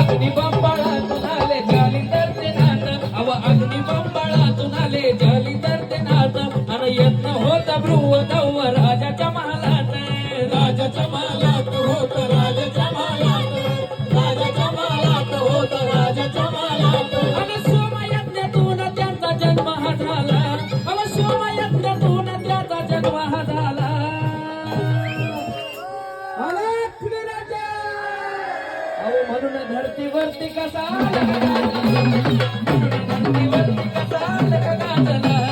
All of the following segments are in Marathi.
अग्नी बंबाळातून आले जाली तर ते नाथ अव अग्नी बंबाळातून आले जाली तर ते नाथ आणि यत्न होता भ्रुव दव राजाच्या महालात राजाच्या महालात होत राजाच्या महालात राजाच्या महालात होत राजाच्या महालात आणि सोमयज्ञातून त्यांचा जन्म हा झाला अव सोमयज्ञातून त्याचा जन्म हा झाला म्हणून धरतीवरती कसा धरतीवरती कसा गाजला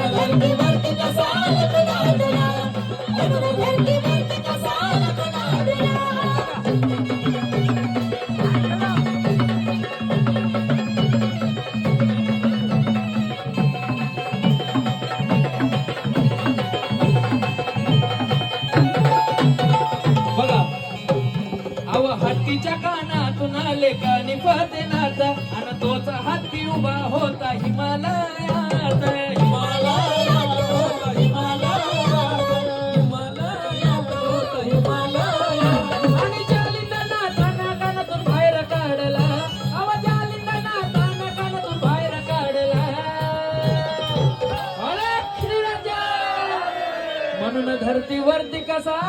धरतीवरती कसा गाजला धरतीवरती कसा हत्तीच्या कानातून आले कानी फतेनाथ आणि तोच हत्ती उभा होता हिमालयात हिमालयात होता हिमालयात आणि जालिंदा नाथाना कानातून बाहेर काढला अव जालिंदा नाथाना कानातून बाहेर काढला अरे श्रीराजा म्हणून धरतीवरती कसा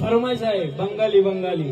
फरमाइश आहे बंगाली बंगाली